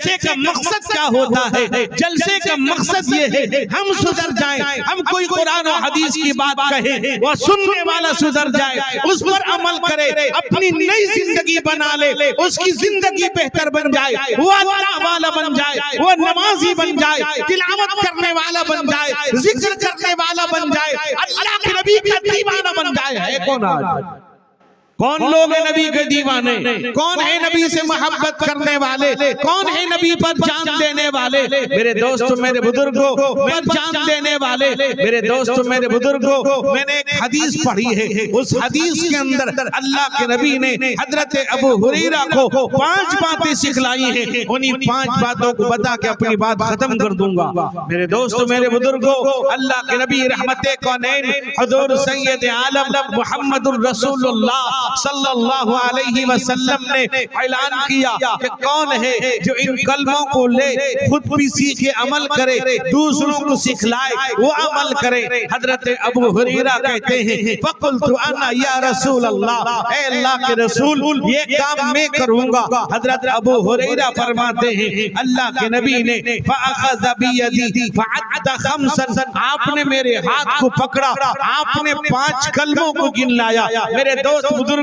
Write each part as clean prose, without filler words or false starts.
जलसे का मकसद क्या होता है? जलसे का मकसद ये है हम सुधर जाएं, हम कोई कुरान और हदीस की बात कहे, वो सुनने वाला सुधर जाए, उस पर अमल करे, अपनी नई जिंदगी बना ले, उसकी जिंदगी बेहतर बन जाए, वो अल्लाह वाला बन जाए, वो नमाजी बन जाए, तिलावत करने वाला बन जाए, जिक्र करने वाला बन जाए, अल्लाह के नबी का दीवाना बन जाए। है कौन आज? कौन लोग है नबी के दीवाने? कौन है नबी से मोहब्बत करने वाले? कौन है नबी पर जान देने वाले? मेरे दोस्तों, मेरे बुजुर्गों, पर जान देने वाले मेरे दोस्तों, मेरे बुजुर्गों, मैंने एक हदीस पढ़ी है। उस हदीस के अंदर अल्लाह के नबी ने हजरत अबू हुरैरा को 5 बातें सिखलाई हैं। उन्हीं 5 बातों को बता के अपनी बात खत्म कर दूंगा। मेरे दोस्तों, मेरे बुजुर्गों, अल्लाह के नबी रहमते कौनैन हुजूर सैयद आलम मुहम्मदुर रसूलुल्लाह सल्लल्लाहु अलैहि वसल्लम ने ऐलान किया कि कौन है जो इन कलमों को ले, खुद भी सीखे, अमल करे, दूसरों को सिखलाए, वो अमल करे। हजरत अबू हुरैरा कहते हैं फकुल्तु अना या रसूल अल्लाह, ऐ अल्लाह के रसूल, ये काम मैं करूंगा। हजरत अबू हुरैरा फरमाते हैं अल्लाह के नबी ने फअखज़ बियदी फअद्द खम्सन, आपने मेरे हाथ को पकड़ा, आपने 5 कलमों को गिन लाया। मेरे दोस्त बुजुर्गों,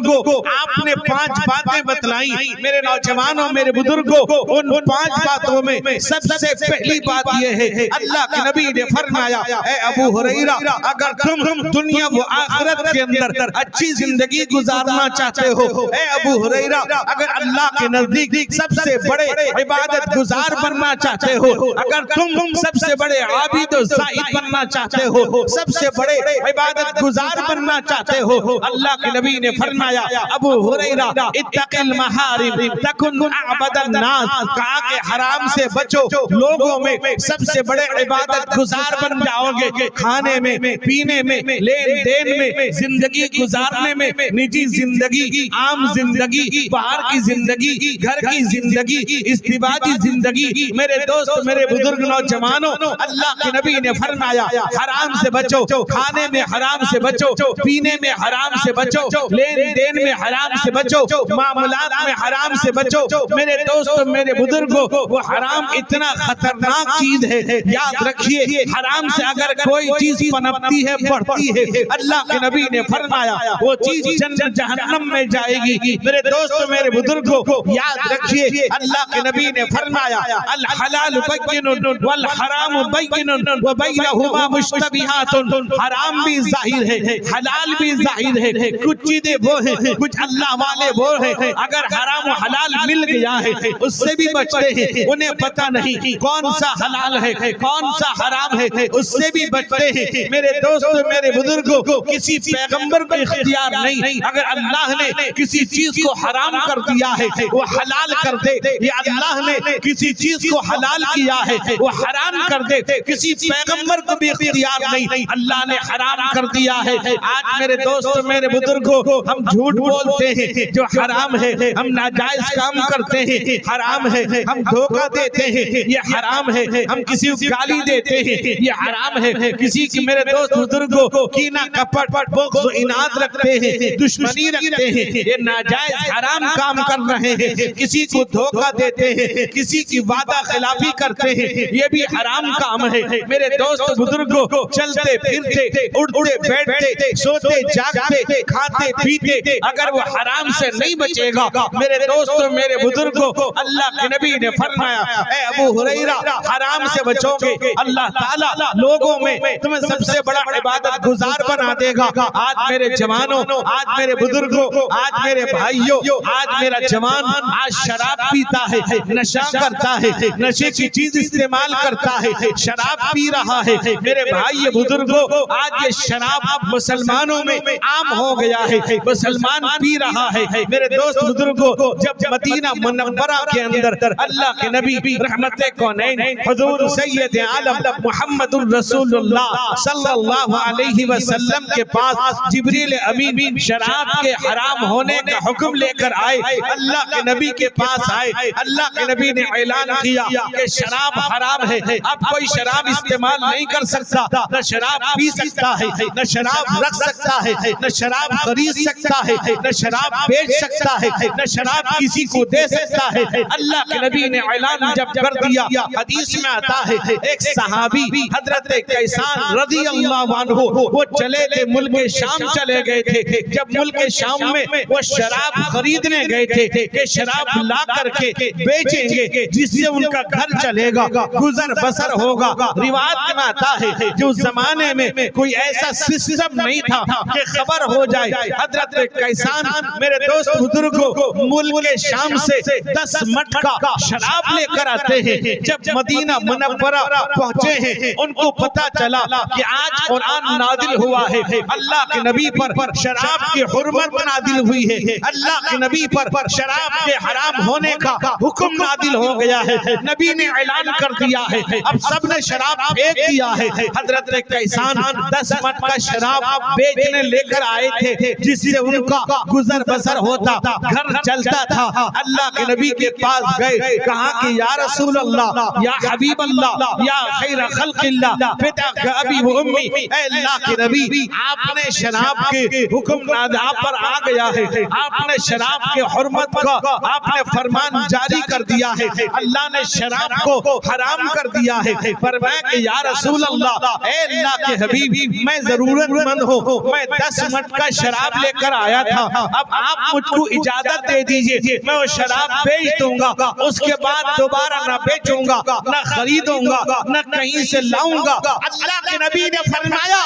आपने 5 बातें बतलाई। मेरे नौजवानों, मेरे बुजुर्गों, उन 5 बातों में सबसे पहली बात यह है, अल्लाह के नबी ने फरमाया ऐ अबू हुरैरा, अगर तुम दुनिया व आखिरत के अंदर अच्छी जिंदगी गुजारना चाहते हो, ऐ अबू हुरैरा, अगर अल्लाह के नजदीक सबसे बड़े इबादत गुजार बनना चाहते हो, अगर तुम सबसे बड़े आबिद और ज़ाहिद बनना चाहते हो, सबसे बड़े इबादत गुजार बनना चाहते हो, अल्लाह के नबी ने फरमाया अबू हुरैरा इत्तक़िल महारिम तकुन अअबदन नास, कहा कि हराम से बचो, लोगों में सबसे बड़े इबादत गुजार बन जाओगे। खाने में, पीने में, लेन देन में, जिंदगी गुजारने में, निजी जिंदगी, आम जिंदगी, बाहर की जिंदगी, घर की जिंदगी, इस्तिबादी जिंदगी। मेरे दोस्त, मेरे बुजुर्ग, नौजवानों, अल्लाह के नबी ने फरमाया हराम से बचो, खाने में हराम से बचो, पीने में हराम से बचो, लेन देन में हराम से बचो, मामलात में हराम से बचो। मेरे दोस्तों, मेरे बुजुर्गों, वो हराम इतना खतरनाक चीज है, याद रखिए। हराम से अगर कोई चीज पनपती है, बढ़ती है, अल्लाह के नबी ने फरमाया वो चीज जन्नत जहन्नम में जाएगी। मेरे दोस्तों, मेरे बुजुर्गों, याद रखिए, अल्लाह के नबी ने फरमाया अल हलाल बय्यिनुन वल हराम बय्यिनुन व बैनहुमा मुश्तबिहातुन, हराम भी जाहिर है, हलाल भी जाहिर है। कुछ चीजें वो है, कुछ अल्लाह वाले वो है, अगर हराम और हलाल मिल गया है उससे भी बचते हैं, उन्हें पता नहीं कौन सा हलाल है, कौन सा हराम है, उससे भी बचते हैं। मेरे दोस्तों, मेरे बुजुर्गों, किसी पैगंबर को इख्तियार नहीं, अगर अल्लाह ने किसी चीज को हराम कर दिया है वो हलाल कर दे, या अल्लाह ने किसी चीज को हलाल किया है वो हराम कर दे, किसी पैगंबर को भी इख्तियार नहीं, अल्लाह ने हराम कर दिया है। आज मेरे दोस्तों, मेरे बुजुर्गों, हम झूठ बोलते हैं जो हराम है, हम नाजायज काम करते हैं, हराम है, हम धोखा देते हैं, ये हराम है, हम किसी को गाली देते हैं, ये हराम है, किसी की, मेरे दोस्त बुजुर्गों, कीना कपट बुग़्ज़ इनाद रखते हैं, दुश्मनी रखते हैं, ये नाजायज हराम काम कर रहे हैं। किसी को धोखा देते हैं, किसी की वादा खिलाफी करते हैं, ये भी हराम काम है। मेरे दोस्त बुजुर्गों, चलते फिरते, उठते बैठते, सोते जागते, खाते पीते, अगर वो हराम से नहीं बचेगा, मेरे दोस्तों, मेरे बुजुर्गों, अल्लाह के नबी ने फरमाया ऐ अबू हुरैरा, हराम से बचोगे, अल्लाह ताला लोगों में तुम्हें सबसे बड़ा इबादत गुजार बना देगा। आज मेरे जवानों, आज मेरे बुजुर्गों, आज मेरे भाइयों, आज मेरा जवान आज शराब पीता है, नशा करता है, नशे की चीज इस्तेमाल करता है, शराब पी रहा है। मेरे भाई बुजुर्गों, आज ये शराब मुसलमानों में आम हो गया है, मुसलमान पी रहा है। मेरे दोस्त बुजुर्गों, जब मदीना मुनव्वरा के अंदर अल्लाह के नबी रहमते कौनैन हुजूर सैयद आलम मुहम्मदुर रसूलुल्लाह सल्लल्लाहु अलैहि वसल्लम के पास जिब्रील अमीन शराब के हराम होने का हुक्म लेकर आए। अल्लाह के नबी के पास आए, अल्लाह के नबी ने ऐलान किया कि शराब हराम है, अब कोई शराब इस्तेमाल नहीं कर सकता, न शराब पी सकता है, न शराब रख सकता है, न शराब खरीद सकता सकता है, न शराब बेच सकता है, न शराब किसी को दे सकता है। अल्लाह के नबी ने ऐलान जब कर दिया, हदीस में आता है एक सहाबी हजरत कैसान रज़ी अल्लाह अन्हु वो चले थे, मुल्क शाम चले गए थे। जब मुल्क शाम में वो शराब खरीदने गए थे कि शराब ला करके बेचेंगे जिससे उनका घर चलेगा, गुजर बसर होगा। रिवाज में आता है जो जमाने में कोई ऐसा सिस्टम नहीं था कि खबर हो जाए। हजरत कैसान मेरे दोस्त बुजुर्गों मुल्क शाम से 10 मटका शराब लेकर आते हैं। जब मदीना मुनव्वरा पहुंचे हैं उनको पता चला कि आज कुरान नाजिल हुआ है, अल्लाह के नबी पर शराब की हुर्मत नाजिल हुई है, अल्लाह के नबी पर शराब के हराम होने का हुक्म नाजिल हो गया है। नबी ने ऐलान कर दिया है, अब सब ने शराब फेंक दिया है। हजरत कैसान 10 मटका शराब बेचने लेकर आए थे जिससे उनका गुजर बसर होता, घर चलता था। अल्लाह के नबी के पास गए, कहा कि या रसूल अल्लाह, या हबीब अल्लाह, या खैर खल्क़िल्लाह, पिता अबी व उम्मी, अल्लाह के नबी आपने शराब के हुक्म आप पर आ गया है, आपने शराब के हुर्मत का आपने फरमान जारी कर दिया है, अल्लाह ने शराब को हराम कर दिया है। फरमाया कि या रसूल अल्लाह, ए अल्लाह के हबीब, मैं जरूरतमंद हूँ, मैं 10 मटका शराब लेकर आया था, अब आप मुझको इजाजत दे दीजिए, मैं वो शराब बेच दूंगा, उसके बाद दोबारा न बेचूंगा, न खरीदूंगा, न कहीं से लाऊंगा। अल्लाह के नबी ने फरमाया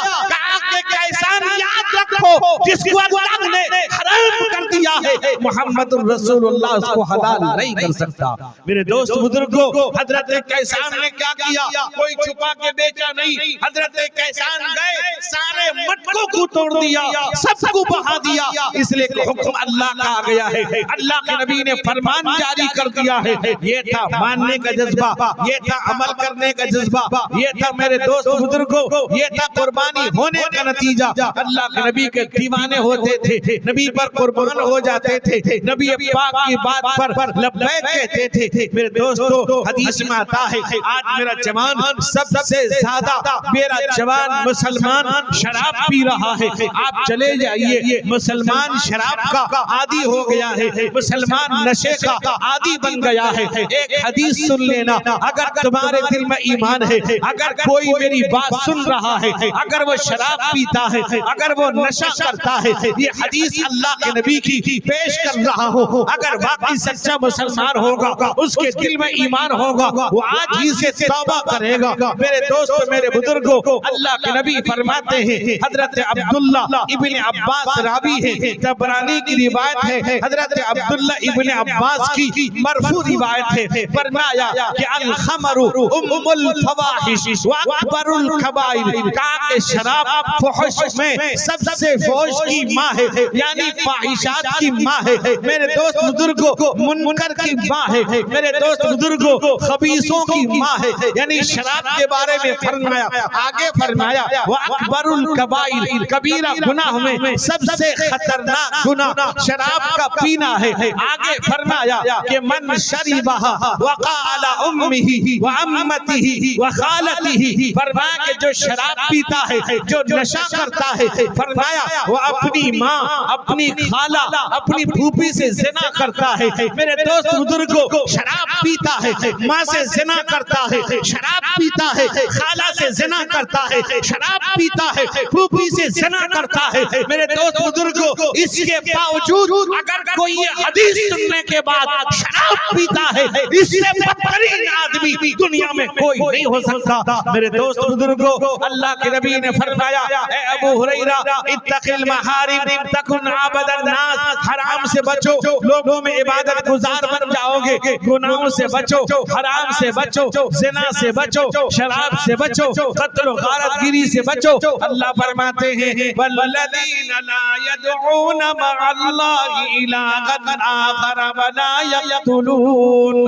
कि कैसान याद रखो, जिसको अल्लाह ने हराम कर दिया है मोहम्मद रसूलुल्लाह उसको हलाल नहीं कर सकता। मेरे दोस्त बुजुर्गों, हजरत कैसान ने क्या किया, कोई छुपा के बेचा नहीं। हजरत कैसान गए, सारे मटकों को तोड़ दिया, सबको बहा दिया, इसलिए हुक्म अल्लाह का आ गया है। अल्लाह के नबी ने फरमान जारी कर दिया है। ये था मानने का जज्बा, ये था अमल करने का जज्बा, ये था मेरे दोस्त बुजुर्गों, ये था कुर्बानी होने का नतीजा। अल्लाह के नबी के दीवाने होते थे, नबी पर कुर्बान हो जाते थे, नबी पाक की बात पर लब्बैक कहते थे। मेरे दोस्तों, हदीस में आता है आज मेरा जवान सबसे ज्यादा मेरा जवान मुसलमान शराब पी रहा है। आप चले जाइए, मुसलमान शराब का आदी हो गया है, मुसलमान नशे का आदी बन गया है। एक हदीस सुन लेना, अगर तुम्हारे दिल में ईमान है, अगर कोई मेरी बात सुन रहा है, अगर वो शराब पीता है, अगर वो नशा करता है, ये हदीस अल्लाह के नबी की पेश कर रहा हो, अगर वाकई सच्चा मुसलमान होगा, उसके दिल में ईमान होगा, वो आज ही से तौबा करेगा। मेरे दोस्त, मेरे बुजुर्गों, अल्लाह के नबी फरमाते हैं, हजरत अब्दुल्ला इब्ने अब्बास रावी है, तबरानी की रिवायत है, हजरत अब्दुल्ला इब्ने अब्बास की मरफू रिवायत है। फरमाया कि अल खमरु उम्मुल फवाहिश व अकबरुल कबाइर, कहा कि शराब फुहश में सबसे फौश की माँ है, यानी फाहिशात की माँ है। मेरे दोस्त बुजुर्गों, मुनकर की माँ है। मेरे दोस्त बुजुर्गों, खबीसों की माँ है, यानी शराब के बारे में फरमाया। आगे फरमाया वो अकबरुल कबाइर, कबीरा गुनाह में सबसे खतरनाक गुनाह शराब का पीना है। आगे फरमाया कि मन शरीबहा वक़ा अला उम्मिही व अम्मतिही व खालतिही, फरमाया कि जो शराब पीता है, जो नशा करता है, फरमाया वो अपनी माँ, अपनी खाला, अपनी फूफी से जिना करता है। मेरे दोस्त बुजुर्गों, शराब पीता है, माँ से जिना करता है, शराब पीता है, खाला से जिना करता है, शराब पीता है, फूफी से जिना करता है। मेरे दोस्त बुजुर्गों, इसके बावजूद अगर कोई ये हदीस सुनने के बाद शराब पीता है, इससे बदतरीन आदमी दुनिया में कोई नहीं हो सकता। मेरे दोस्त बुजुर्गों, अल्लाह के नबी ने फरमाया, ए अबू हुरैरा, इत्तक़िल महारिम तकुन आबदन नास, हराम से बचो, लोगों में इबादत गुजार बन जाओगे, गुनाहों से बचो, हराम से बचो, जिना से बचो, शराब से बचो, कत्ल और गारतगिरी से बचो। अल्लाह फरमाते हैं वल्लज़ीना ला यदऊन मअल्लाहि इलाहन आखर वला यक़तुलून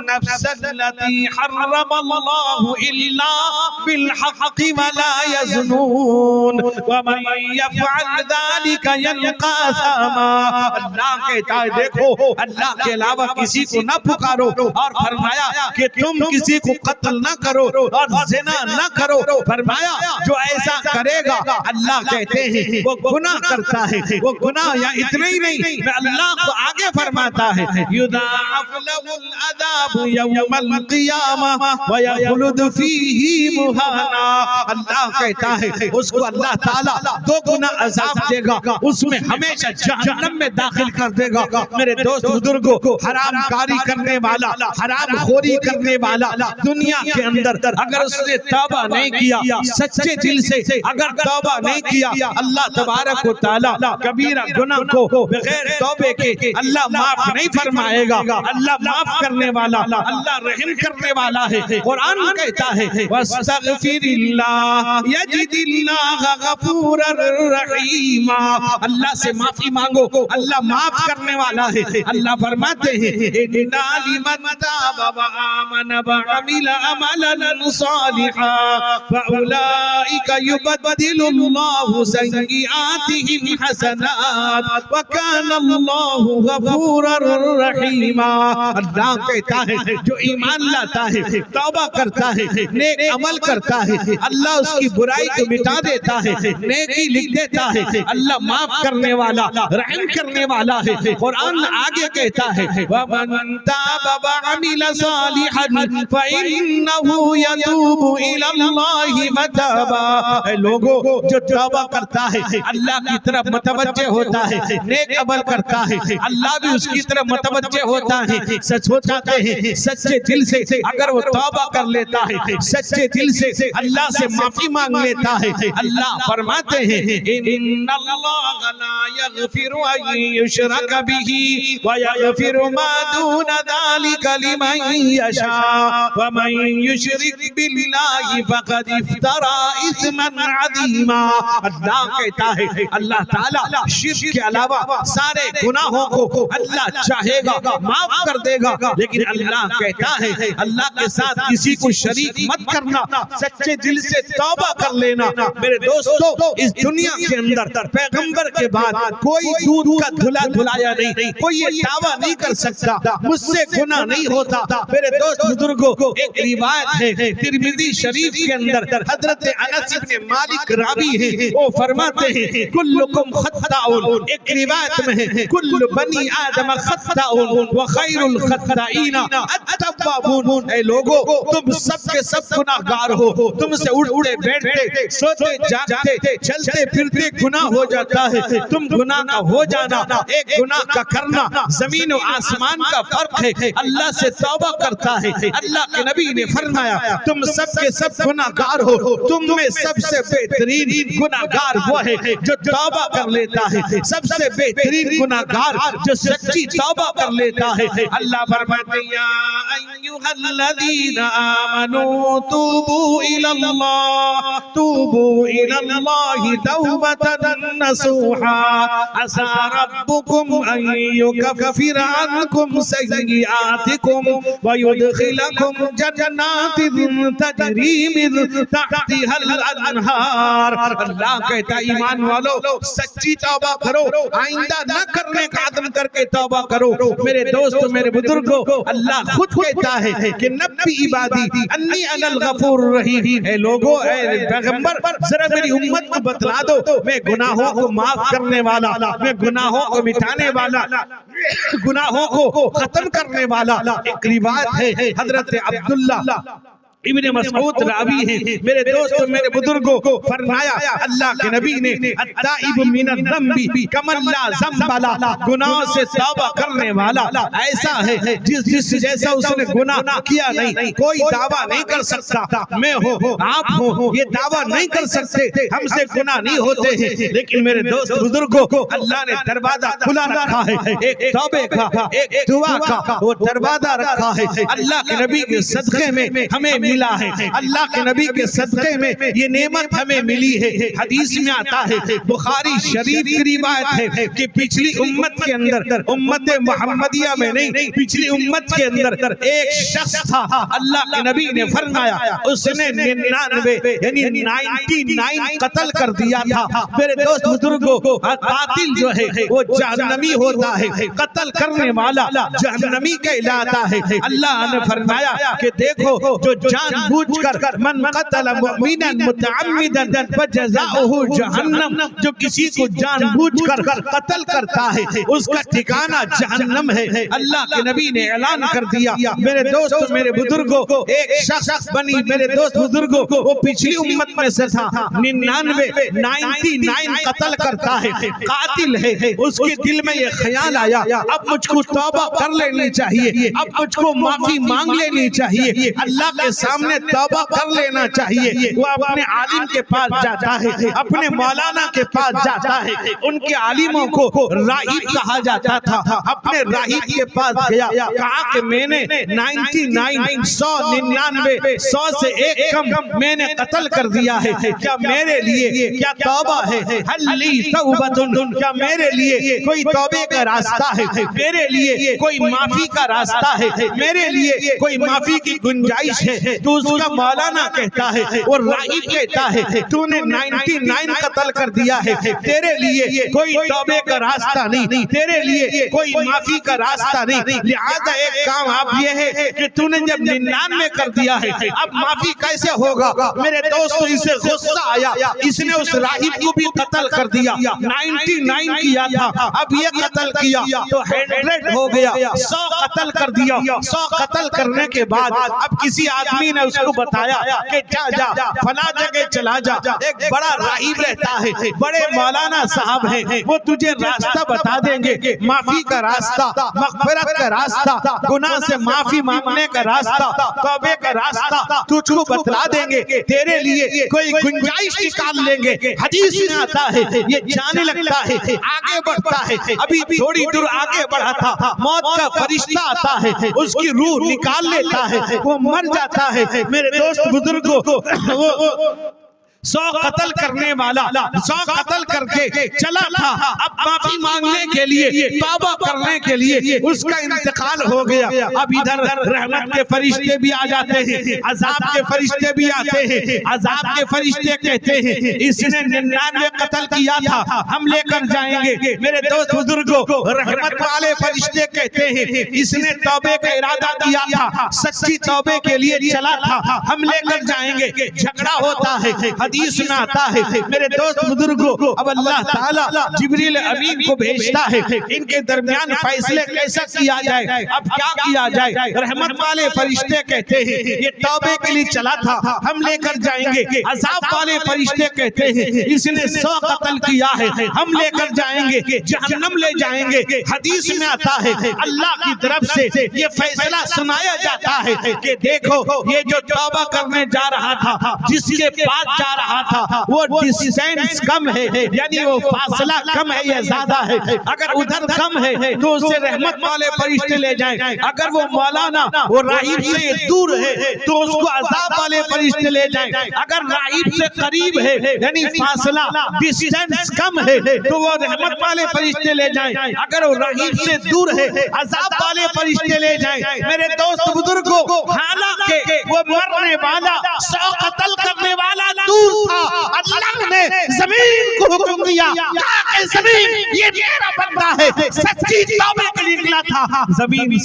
नफ्सल्लती हर्रमल्लाहु इल्ला बिल हक़्क़ि वला यज़नून वमन यफ़अल ज़ालिका यल्क़ा असामा। अल्लाह कहता है देखो अल्लाह के अलावा किसी को न पुकारो, और फरमाया कि तुम किसी को कत्ल न करो और ज़िना न करो। फरमाया जो ऐसा करेगा अल्लाह कहते हैं वो गुनाह करता है। वो गुनाह या इतना ही नहीं, अल्लाह को आगे फरमाता है युदाअफ़ लहुल अज़ाबु यौमल क़ियामह व यख़लुद फ़ीही मुहाना। अल्लाह कहता है उसको अल्लाह ताला दो गुना अज़ाब देगा, उसमें हमेशा जहन्नम में दाखिल कर देगा। मेरे दोस्त बुजुर्गों, हरामकारी करने वाला, हराम खोरी करने वाला दुनिया के अंदर अगर उसने तौबा नहीं किया, सच्चे दिल से अगर तौबा नहीं किया, अल्लाह तबारक व तआला कबीरा गुनाह को बगैर तौबे के अल्लाह माफ नहीं फरमाएगा। अल्लाह माफ करने वाला, अल्लाह रहम करने वाला है। कुरान कहता है वस्तगफिरिल्लाह यजिदिल्लाह गफूरर रहीमा। अल्लाह से माफी मांगो, अल्लाह माफ करने वाला है। अल्लाह फरमाते हैं इन्ना लिमन ताबा व आमन व अमिला अमलन सालिहा फउलाइका युबद्दिलुल्लाहु सय्यिआतिहिम हसनात व काना अल्लाहु गफूरर रहीमा। अल्लाह कहता है जो ईमान लाता है, तौबा करता है, नेक अमल करता है, अल्लाह उसकी बुराई को मिटा देता है, नेकी लिख देता है। अल्लाह माफ करने वाला, रहम करने वाला है। कुरान आगे कहता है वमन ताबा व अमिला सालिहन फइन्नहु यतूबु इलल्लाहि मताबा। लोगों जो तौबा करता है अल्लाह की तरफ मुतवज्जे होता है, नेक अमल करता है, अल्लाह भी उसकी तरफ मुतवज्जे होता है। सच हो जाते हैं सच्चे दिल से अगर वो तौबा कर लेता है, सच्चे दिल से अल्लाह से माफी मांग लेता है, अल्लाह फरमाते हैं इन्नल्लाह ला यगफिरु अन युशरक बिही व यगफिरु मा दून ज़ालिका लिमन यशा व मन युशरिक बिल्लाहि फक़द इफ्तरा इस्मन अज़ीमा। अल्लाह कहता है अल्लाह ताला शिर्क के अलावा सारे गुनाहों को अल्लाह चाहेगा माफ कर देगा, लेकिन अल्लाह कहता है अल्लाह के साथ किसी को शरीक मत करना, सच्चे दिल से तौबा कर लेना। मेरे दोस्तों इस दुनिया के अंदर पैगंबर के बाद कोई दूध का धुला धुलाया नहीं, कोई ये दावा नहीं कर सकता मुझसे गुनाह नहीं होता। मेरे दोस्त बुजुर्गों, एक रिवायत है तिरमिज़ी शरीफ के अंदर, हजरत अनस इब्न मालिक रावी है, वो फरमाते हैं कुल्लुकुम खत्ताउन। एक रिवायत में है कुल्लु बनी आदम खत्ताउन व खैरुल खत्ताईना अत्तवाबून। ऐ लोगों तुम सब के सब गुनाहगार हो, तुमसे उठते बैठते सोते जागते चलते फिरते गुनाह हो जाता है। तुम गुनाह का हो जाना, एक गुनाह का करना जमीन और आसमान का फर्क है। अल्लाह से तौबा करता है, अल्लाह के नबी ने फरमाया तुम सब के सब गुनाहगार हो, तुम में सबसे बेहतरीन गुनाहगार वो है जो तौबा कर लेता है, सबसे बेहतरीन गुनाहगार जो सच्ची तौबा कर लेता है। अल्लाह फरमाते या अय्युहल्लज़ीना आमनू तूबू इलल्लाह तौबतन नसूहा असा रब्बुकुम अन युकफ्फिर अन्कुम सय्यिआतिकुम व युदखिलकुम जन्नातिन तजरी मिन तहतिहल अनहार। अल्लाह कहता ईमान वालों सच्ची तौबा करो, आइंदा न करने का आदम करके तौबा करो। मेरे दोस्तों, मेरे बुजुर्गों, अल्लाह खुद कहता है कि नब्बी इबादी अन्नी अनल गफूर रहीम। ऐ लोगों, ऐ पैगंबर, जरा मेरी उम्मत को बतला दो मैं गुनाहों को माफ करने वाला, मैं गुनाहों को मिटाने वाला, गुनाहों को खत्म करने वाला। एक रिवायत है हजरत अब्दुल्ला इब्ने मसऊद रावी है। मेरे दोस्तों, मेरे बुजुर्गों को फरमाया अल्लाह के नबी ने अत्ताइब मिनल ज़म्बी कमन ला ज़म्ब ला, गुनाह से तौबा करने वाला ऐसा है जिस जैसा उसने गुनाह किया नहीं। कोई दावा नहीं कर सकता, मैं हो आप हो ये दावा नहीं कर सकते हमसे गुनाह नहीं होते हैं। लेकिन मेरे दोस्त बुजुर्गों को अल्लाह ने दरवाजा खुला रखा है, एक तौबे का, एक दुआ का वो दरवाजा रखा है। अल्लाह के नबी के सदक़े में हमें मिला है, अल्लाह के नबी के सदक़े में ये नेमत हमें मिली है। हदीस में आता है, बुखारी शरीफ की रिवायत है कि पिछली उम्मत के अंदर, उम्मत मोहम्मदिया में नहीं, पिछली उम्मत के अंदर एक शख्स था, अल्लाह के नबी ने फरमाया उसने 99 यानी 99 कत्ल कर दिया था। मेरे दोस्त बुजुर्गों, कातिल जो है वो जहन्नमी होता है, कत्ल करने वाला जहन्नमी कहलाता है। अल्लाह ने फरमाया कि देखो जो जानबूझकर मन कतल मुमिनन मुतअम्मिदन फजज़ाउहु जहन्नम, जो किसी को जानबूझकर कत्ल करता है उसका ठिकाना जहन्नम है। अल्लाह के नबी ने ऐलान कर दिया। मेरे दोस्त, मेरे बुजुर्गों, एक शख्स बनी, मेरे दोस्त बुजुर्गों, वो पिछली उम्मत में से था, 99 कत्ल करता है, कातिल है। उसके दिल में ये ख्याल आया अब मुझको तौबा कर लेनी चाहिए, अब मुझको माफी मांग लेनी चाहिए, अल्लाह के सामने तौबा कर लेना चाहिए। वो अपने आलिम के पास जाता है, अपने मौलाना के पास जाता है। उनके आलिमों को राहिब कहा जाता था। अपने राहिब के पास गया, कहा कि मैंने 99 100 से एक कम मैंने कत्ल कर दिया है, क्या मेरे लिए क्या तौबा है? हल्ली तौबतुन, क्या मेरे लिए कोई तौबे का रास्ता है? मेरे लिए कोई माफी का रास्ता है? मेरे लिए कोई माफी की गुंजाइश है? तो उसका मौलाना कहता है, वो राहिब कहता है, तूने 99 कत्ल कर दिया है, तेरे लिए कोई तौबे का रास्ता नहीं, तेरे लिए कोई माफी का रास्ता नहीं। लिहाजा एक काम आप ये है कि तूने जब 99 कर दिया है, अब माफी कैसे होगा? मेरे दोस्तों, इसे गुस्सा आया, इसने उस राहिब को भी कत्ल कर दिया। 99 किया था, अब ये कत्ल किया तो 100 हो गया, 100 कत्ल कर दिया। 100 कत्ल करने के बाद अब किसी आदमी ने उसको बताया कि जा फला जगह चला जा, एक बड़ा राहिब रहता है, बड़े मौलाना साहब है, वो तुझे रास्ता बता देंगे, माफी का रास्ता, मग़फ़िरत का रास्ता, गुनाह से माफी मांगने का रास्ता, तौबे का रास्ता तुझको बतला देंगे, तेरे लिए कोई गुंजाइश निकाल लेंगे। हदीस में आता है, ये जाने लगता है, आगे बढ़ता है, अभी थोड़ी दूर आगे बढ़ा था, मौत का फरिश्ता आता है, उसकी रूह निकाल लेता है, वो मर जाता है। मेरे दोस्त बुजुर्गों, वो 100 कत्ल करने वाला 100 कत्ल करके चला था, अब माफी मांगने के लिए, तौबा करने के लिए उसका इंतकाल हो गया। अब इधर रहमत के फरिश्ते भी आ जाते हैं, अजाब के फरिश्ते भी आते हैं। अजाब के फरिश्ते कहते हैं, इसने 99 कत्ल किया था, हम लेकर जाएंगे। मेरे दोस्त बुजुर्गों, रहमत वाले फरिश्ते कहते हैं, इसने तौबे का इरादा किया था, सच्ची तौबे के लिए चला था, हम लेकर जाएंगे। झगड़ा होता है, हदीस में आता है। मेरे दोस्त बुजुर्गों, अब अल्लाह ताला जिब्रील अमीन को भेजता है, इनके दरमियान फैसले कैसा किया जाए, अब क्या किया जाए। रहमत वाले फरिश्ते कहते हैं, ये तौबे के लिए चला था, हम लेकर जाएंगे। अज़ाब वाले फरिश्ते कहते हैं, इसने 100 कत्ल किया है, हम लेकर जाएंगे, जहन्नम ले जाएंगे। हदीस में आता है, अल्लाह की तरफ से ये फैसला सुनाया जाता है कि देखो, ये जो तौबा करने जा रहा था, जिसके पास जा रहा था, वो डिस्टेंस कम है, यानी वो फासला कम है या ज्यादा है। अगर उधर कम है तो उसे रहमत वाले फरिश्ते ले जाएं, अगर वो मौलाना वो राहिब से दूर है तो उसको अज़ाब वाले फरिश्ते ले जाएं। अगर राहिब से करीब है, यानी फासला डिस्टेंस कम है, तो वो रहमत वाले फरिश्ते ले जाएं। अगर वो राहिब से दूर है, अज़ाब वाले फरिश्ते ले जाएं। मेरे दोस्त बुजुर्गों, हालांकि वो मरने वाला 100 कत्ल करने वाला दूर था, अल्लाह ने जमीन को हुक्म दिया, जमीन ये मेरा बंदा है, सच्ची तौबा के लिए निकला था, जमीन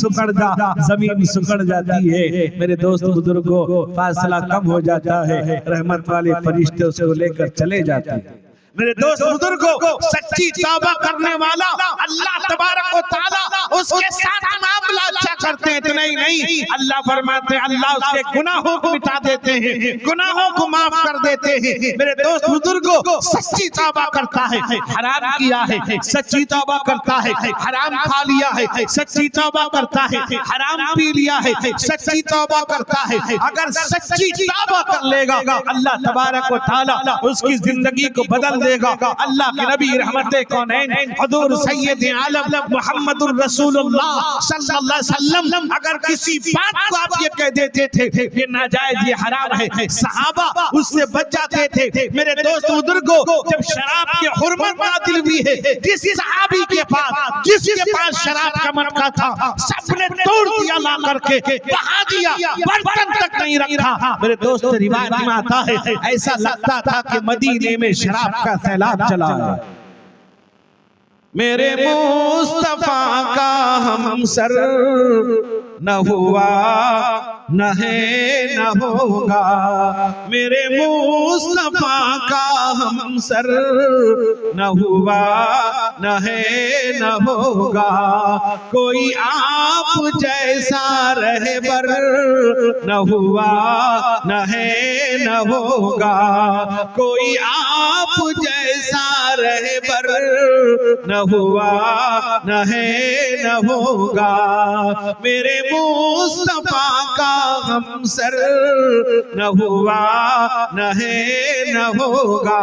सुकड़ जाती है। मेरे दोस्त बुजुर्गों, फासला कम हो जाता है, रहमत वाले फरिश्ते उसको लेकर चले जाते हैं। मेरे दोस्त बुजुर्गों, सच्ची तौबा करने वाला अल्लाह तबारक व तआला उसके साथ मामला अच्छा करते हैं। तो नहीं, अल्लाह फरमाते हैं, अल्लाह उसके गुनाहों को मिटा देते हैं, गुनाहों को माफ कर देते हैं। मेरे दोस्त बुजुर्गों, सच्ची तौबा करता है, हराम किया है, सच्ची तौबा करता है, हराम खा लिया है, सच्ची तौबा करता है, हराम पी लिया है, सच्ची तौबा करता है। अगर सच्ची तौबा कर लेगा, अल्लाह तबारक व तआला उसकी जिंदगी को बदल देगा। अल्लाह के नबी रहमते कौनैन हुजूर सैयद आलम मुहम्मदुर रसूलुल्लाह सल्लल्लाहु अलैहि वसल्लम अगर किसी बात को आप ये कह देते थे कि नाजायज ये हराम है, सहाबा उससे बच जाते थे। मेरे दोस्त बुजुर्गों, जब शराब की हुर्मत नाज़िल हुई है, जिस सहाबी के पास जिसके पास शराब का मटका था सबने तोड़ दिया, ला करके बहा दिया, बर्तन तक नहीं रखा। मेरे दोस्त रिवायत में आता है ऐसा लगता था कि मदीने में शराब का सैलाब चला है। मेरे मुस्तफा का हमसर न हुआ न है न होगा, मेरे मुस्तफा का हमसर न हुआ न है न होगा। कोई आप जैसा रहबर न हुआ न है न होगा, कोई आप जैसा रहबर न हुआ न है न होगा। मेरे मुस्तफा का हमसर न हुआ न है न होगा।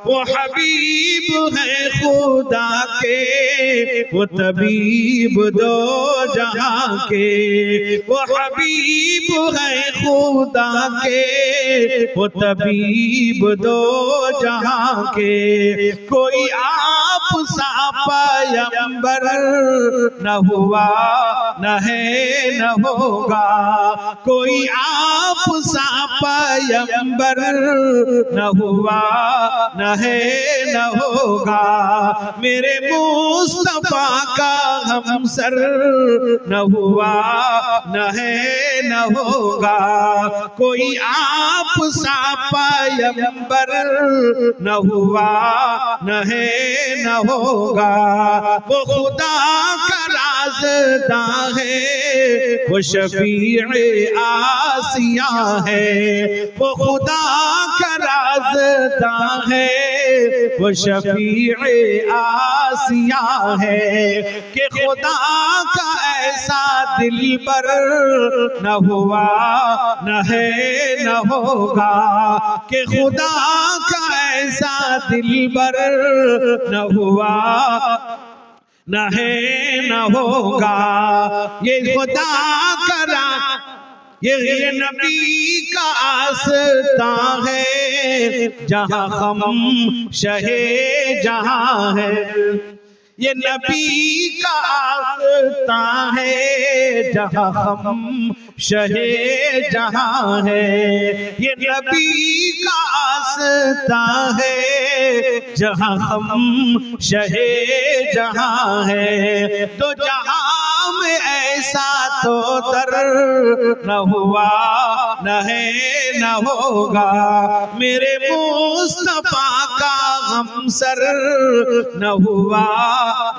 वो हबीब है खुदा के, वो तबीब दो जहां के, वो हबीब है खुदा के, वो तबीब दो जहां के। कोई आप सा पैगंबर न हुआ न है न होगा, कोई आप सा पैगंबर न हुआ न है न होगा। मेरे मुस्तफा का हमसर न हुआ न है न होगा, कोई आप सा पैगंबर न हुआ न है न होगा। वो खुदा का राज़दां है, वो शफीए आसिया है, वो खुदा का राज़दां है, वो शफीए आसिया है। कि खुदा का ऐसा दिलबर न हुआ न है न होगा, कि खुदा का ऐसा दिलबर न हुआ न है न होगा। ये खुदा करा ये नबी का आस्ता है, जहाँ हम शहे जहाँ है। ये नबी का आस्ता है, जहाँ हम शहे जहाँ है। ये नबी का आस्ता है, जहाँ हम शहे जहाँ है। तो जहाँ में ऐसा तो दर न हुआ न है न होगा, मेरे मुस्तफा का हमसर न हुआ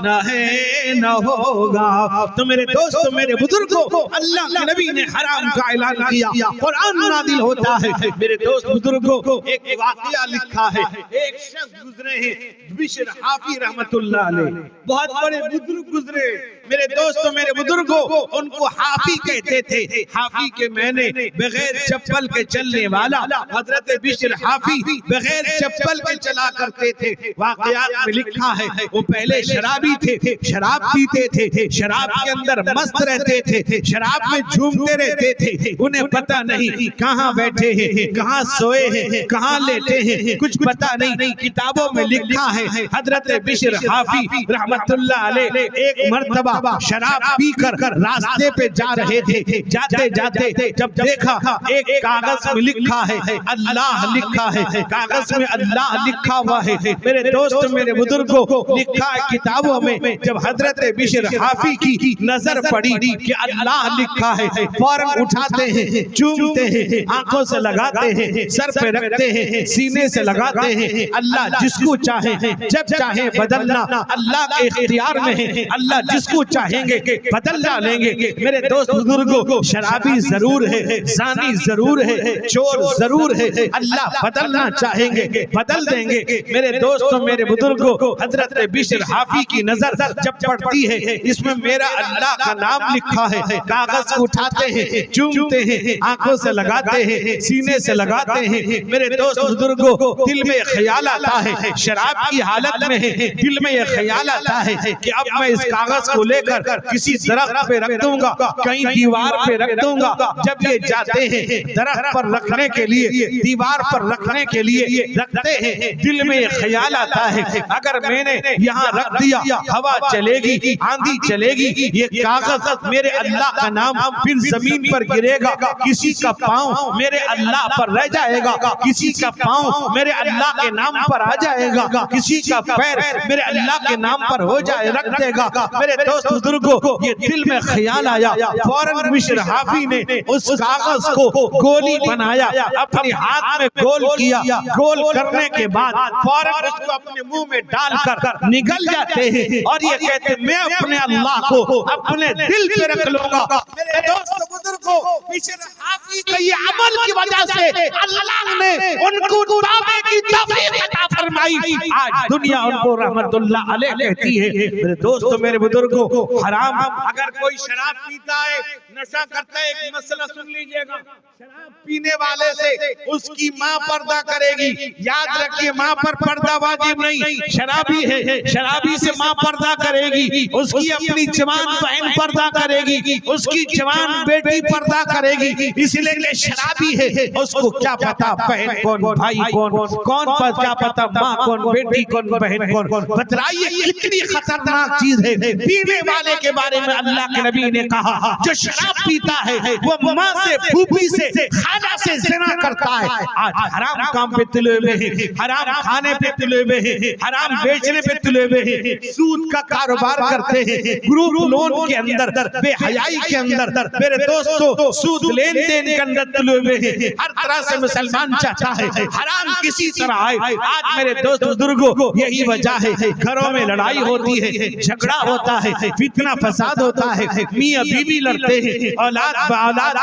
न है न होगा। तो मेरे दोस्तों, मेरे बुजुर्गों, अल्लाह के नबी ने हराम का ऐलान किया, कुरान नाज़िल होता है। मेरे दोस्त बुजुर्गों, एक वाक़या लिखा है। एक शख्स गुजरे हैं, बिशर हाफी रहमतुल्लाह अलैह, बहुत बड़े बुजुर्ग गुजरे। मेरे दोस्तों, मेरे बुजुर्गों, उनको हाफी कहते थे। हाफी के मैंने बगैर चप्पल के चलने वाला। हजरत बिशर हाफी बगैर चप्पल के चला करते थे। वाक़यात में लिखा है वो पहले शराबी थे, शराब पीते थे, शराब के अंदर मस्त रहते थे, शराब में झूमते रहते थे। उन्हें पता नहीं कहाँ बैठे हैं, कहाँ सोए हैं, कहाँ लेटे हैं, कुछ पता नहीं। किताबों में लिखा है हजरत बिशर हाफी रहमतुल्लाह अलैह एक मर्तबा शराब पीकर रास्ते पे जा रहे थे। जाते जाते जब देखा एक कागज में लिखा है अल्लाह लिखा है, कागज में अल्लाह लिखा हुआ है। मेरे दोस्त, मेरे बुजुर्गों, लिखा है किताबों में। जब हजरत बिशर हाफी की नजर पड़ी कि अल्लाह लिखा है, फौरन उठाते हैं, चूमते हैं, आंखों से लगाते हैं, सर पे रखते हैं, सीने से लगाते हैं। अल्लाह जिसको चाहे जब चाहे बदलना अल्लाह के इख्तियार में है। अल्लाह जिसको चाहेंगे बदल डालेंगे। मेरे दोस्त बुजुर्गों, शराबी जरूर है, जानी जरूर है, चोर जरूर है, अल्लाह बदलना चाहेंगे बदल देंगे। मेरे दोस्तों, मेरे बुजुर्गों, हजरत बिशर हाफी की नजर जब पड़ती है, इसमें मेरा अल्लाह का नाम लिखा है। कागज उठाते हैं, चूमते हैं, आंखों से लगाते हैं, सीने से लगाते हैं। मेरे दोस्त बुजुर्गों, दिल में ख्याल आता है, शराब की हालत में है, दिल में यह ख्याल आता है कि अब मैं इस कागज को लेकर किसी दरख्त पे रख दूंगा, कहीं दीवार पे रख दूंगा। जब ये जाते हैं दरख्त पर रखने के लिए, दीवार पर रखने के लिए रखते हैं, दिल में ये ख्याल आता है अगर मैंने यहाँ रख दिया, हवा चलेगी, आंधी चलेगी, ये कागज मेरे अल्लाह का नाम फिर जमीन पर गिरेगा, किसी का पाँव मेरे अल्लाह पर रह जाएगा, किसी का पाँव मेरे अल्लाह के नाम पर आ जाएगा, किसी का पैर मेरे अल्लाह के नाम पर हो जाए रख देगा। मेरे दोस्त बुजुर्गों, ये दिल में ख्याल आया, फौरन बिशर हाफी ने उस कागज को गोली बनाया, अपने हाथ में गोल किया, गोल करने के बाद फौरन उसको अपने मुंह में डालकर निगल जाते हैं और ये कहते मैं अपने अल्लाह को अपने दिल पे रख लूंगा। मेरे दोस्त बुजुर्गों, बिशर हाफी के ये अमल की वजह से अल्लाह ने उनको तौबे की तौफीक अता फरमाई। आज दुनिया उनको रहमतुल्लाह अलैह कहती है। मेरे दोस्तों, मेरे बुजुर्गों, हराम अगर कोई शराब पीता है, नशा करता है, एक मसला सुन लीजिएगा, शराब पीने वाले से उसकी माँ पर्दा करेगी। याद रखिए, माँ पर पर्दा वाजिब नहीं, शराबी है, शराबी से माँ पर्दा करेगी, उसकी अपनी जवान बहन पर्दा करेगी, उसकी जवान बेटी पर्दा करेगी। इसलिए कि शराबी है, उसको क्या पता बहन कौन, भाई कौन पर क्या पता माँ कौन, बेटी कौन, बहन कौन। बतलाइए कितनी खतरनाक चीज है। पीने वाले के बारे में अल्लाह के नबी ने कहा, जो शराब पीता है वो माँ से, फूफी से, खाला से जिना करता है। आज हराम काम पे तुले हुए हैं, हराम खाने पे तुले हुए हैं, हराम बेचने पे तुले हुए हैं, सूद का कारोबार करते हैं, ग्रुप लोन के अंदर, बेहयाई के अंदर, मेरे दोस्तों सूद लेन देन के अंदर तुले हुए हैं। हर तरह से मुसलमान चाहता है हराम किसी तरह आए। आज मेरे दोस्त बुजुर्गों, यही वजह है घरों में लड़ाई होती है, झगड़ा होता है, फितना फसाद होता है, मियाँ बीवी लड़ते हैं, औलाद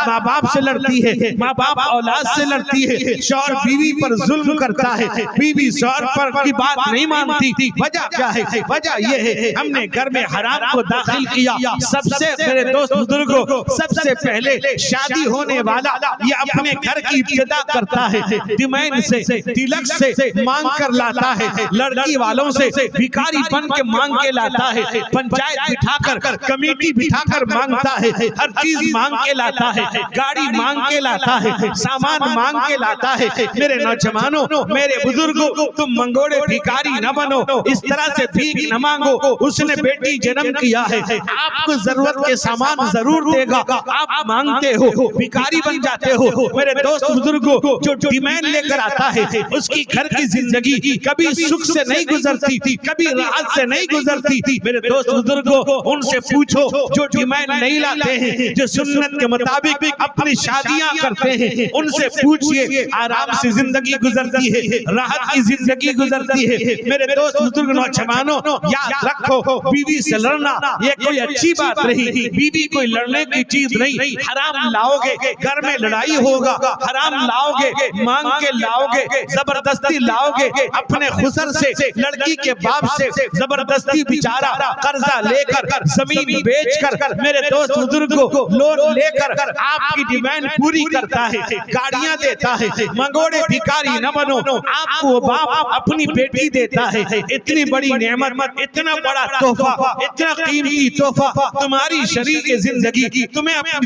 माँ बाप से लड़ती है, माँ बाप औलाद से लड़ती है, शौहर बीवी पर जुल्म करता है, बीवी शौहर पर की बात नहीं मानती। वजह क्या है? वजह ये है हमने घर में हराम को दाखिल किया। सबसे मेरे दोस्त बुजुर्गों, सबसे पहले शादी होने वाला ये अपने घर की इब्तिदा करता है, डिमांड से, तिलक से मांग कर लाता है, लड़की वालों से भिखारी बन के मांग के लाता है, पंचायत बिठाकर, कमेटी बिठाकर मांगता है, हर चीज मांग के लाता है, गाड़ी मांग के लाता है, सामान मांग के लाता है। मेरे नौजवानों, मेरे बुजुर्गों, तुम मंगोड़े भिखारी न बनो, इस तरह से भीख न मांगो। उसने बेटी जन्म किया है, आपको जरूरत के सामान जरूर देगा, आप मांगते हो, भिखारी बन जाते हो। मेरे दोस्त बुजुर्गों, जो डिमांड लेकर आता है, उसकी घर की जिंदगी कभी सुख से नहीं गुजरती थी, कभी राहत से नहीं गुजरती थी। मेरे दोस्त बुजुर्गों, उनसे पूछो जो डिमांड नहीं लाते हैं, जो सुन्नत के मुताबिक अपनी शादियां करते हैं, उनसे पूछिए आराम से जिंदगी गुजरती है, राहत की जिंदगी गुजरती है। मेरे दोस्त बुजुर्ग नौजवानों, याद रखो, बीवी से लड़ना ये कोई अच्छी बात नहीं, बीवी कोई लड़ने की चीज नहीं। हराम लाओगे घर में लड़ाई होगा, हराम लाओगे मांग के लाओगे, जबरदस्ती लाओगे, अपने खुसर से, लड़की के बाप से जबरदस्ती बेचारा कर्जा लेकर, जमीन बेचकर, मेरे दोस्त बुजुर्गों, लोन लेकर आपकी डिमांड पूरी करता है, गाड़ियां देता है। मंगोड़े भिखारी न बनो, आपको बाप अपनी बेटी देता है। इतनी बड़ी नेमत, इतना बड़ा तोहफा, इतना कीमती तोहफा तुम्हारी शरीर की जिंदगी, तुम्हें अपनी